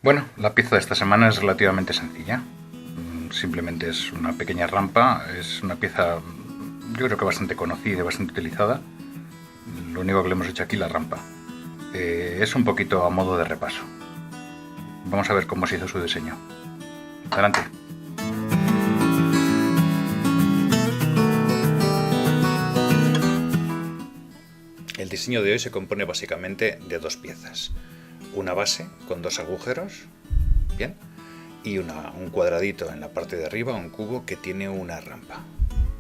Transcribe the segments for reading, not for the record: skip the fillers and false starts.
Bueno, la pieza de esta semana es relativamente sencilla. Simplemente es una pequeña rampa, es una pieza yo creo que bastante conocida y bastante utilizada. Lo único que le hemos hecho aquí la rampa. Es un poquito a modo de repaso. Vamos a ver cómo se hizo su diseño. Adelante. El diseño de hoy se compone básicamente de dos piezas. Una base con dos agujeros, bien, y un cuadradito en la parte de arriba, un cubo que tiene una rampa.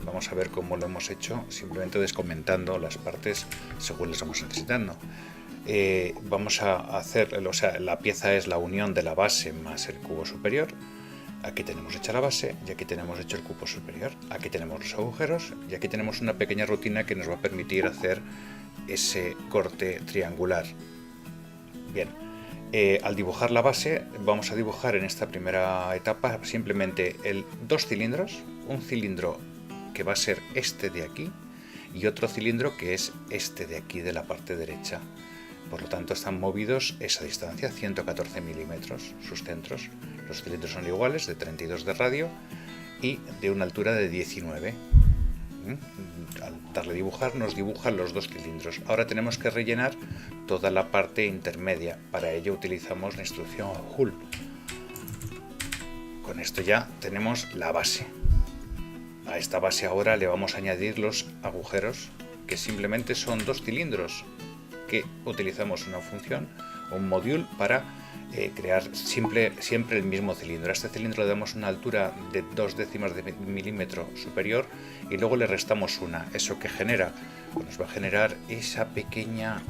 Vamos a ver cómo lo hemos hecho, simplemente descomentando las partes según las vamos necesitando. Vamos a hacer, o sea, la pieza es la unión de la base más el cubo superior. Aquí tenemos hecha la base y aquí tenemos hecho el cubo superior. Aquí tenemos los agujeros y aquí tenemos una pequeña rutina que nos va a permitir hacer ese corte triangular. Bien, al dibujar la base vamos a dibujar en esta primera etapa simplemente dos cilindros, un cilindro que va a ser este de aquí y otro cilindro que es este de aquí de la parte derecha. Por lo tanto están movidos esa distancia, 114 milímetros, sus centros. Los cilindros son iguales, de 32 de radio y de una altura de 19. Al darle dibujar nos dibujan los dos cilindros. Ahora tenemos que rellenar toda la parte intermedia. Para ello utilizamos la instrucción HUL. Con esto ya tenemos la base. A esta base ahora le vamos a añadir los agujeros, que simplemente son dos cilindros que utilizamos una función, un module para crear siempre el mismo cilindro. A este cilindro le damos una altura de 2 décimas de milímetro superior y luego le restamos una. ¿Eso que genera? Pues nos va a generar esa pequeña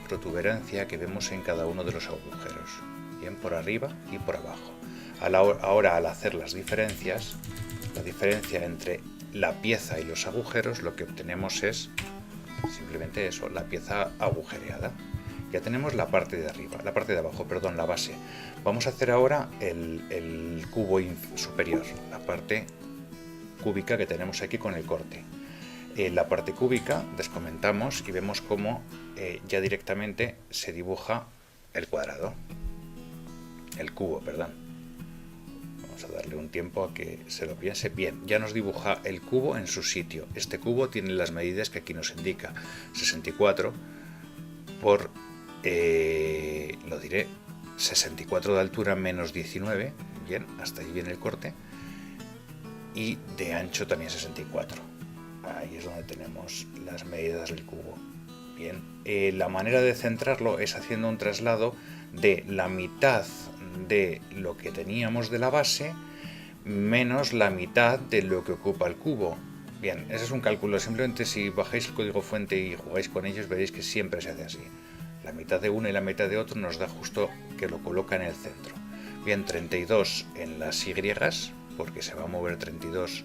protuberancia que vemos en cada uno de los agujeros, bien por arriba y por abajo. Ahora al hacer las diferencias, la diferencia entre la pieza y los agujeros, lo que obtenemos es simplemente eso, la pieza agujereada. Ya tenemos la parte de arriba, la parte de abajo, perdón, la base. Vamos a hacer ahora el cubo superior, la parte cúbica que tenemos aquí con el corte. La parte cúbica descomentamos y vemos cómo ya directamente se dibuja el cuadrado, el cubo, perdón. Vamos a darle un tiempo a que se lo piense. Bien, ya nos dibuja el cubo en su sitio. Este cubo tiene las medidas que aquí nos indica, 64 por, lo diré, 64 de altura menos 19, bien, hasta ahí viene el corte, y de ancho también 64. Ahí es donde tenemos las medidas del cubo. Bien, la manera de centrarlo es haciendo un traslado de la mitad de lo que teníamos de la base menos la mitad de lo que ocupa el cubo. Bien, ese es un cálculo, simplemente si bajáis el código fuente y jugáis con ellos veréis que siempre se hace así. La mitad de uno y la mitad de otro nos da justo que lo coloca en el centro. Bien, 32 en las Y, porque se va a mover 32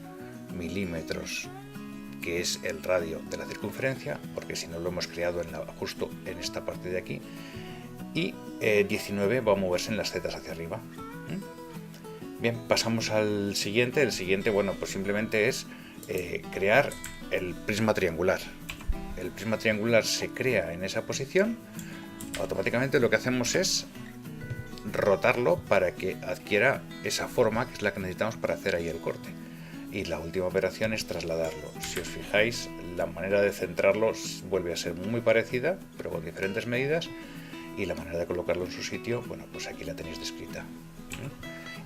milímetros, que es el radio de la circunferencia, porque si no lo hemos creado justo en esta parte de aquí. Y 19 va a moverse en las zetas hacia arriba. Bien, pasamos al siguiente. El siguiente, bueno, pues simplemente es crear el prisma triangular. El prisma triangular se crea en esa posición. Automáticamente lo que hacemos es rotarlo para que adquiera esa forma que es la que necesitamos para hacer ahí el corte. Y la última operación es trasladarlo. Si os fijáis, la manera de centrarlo vuelve a ser muy parecida, pero con diferentes medidas. Y la manera de colocarlo en su sitio, bueno, pues aquí la tenéis descrita.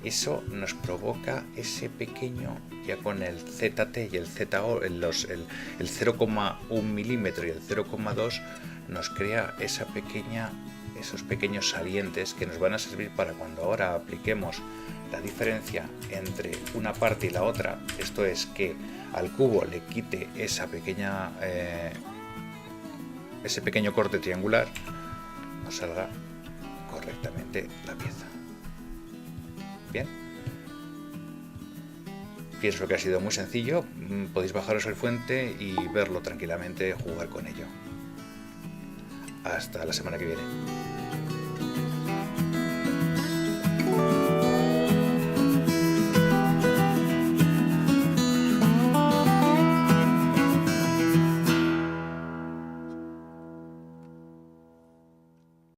Eso nos provoca ese pequeño, ya con el ZT y el ZO, el 0,1 milímetro y el 0,2, nos crea esos pequeños salientes que nos van a servir para cuando ahora apliquemos la diferencia entre una parte y la otra. Esto es que al cubo le quite ese pequeño corte triangular, nos salga correctamente la pieza. Bien, pienso que ha sido muy sencillo. Podéis bajaros el fuente y verlo tranquilamente, jugar con ello. Hasta la semana que viene.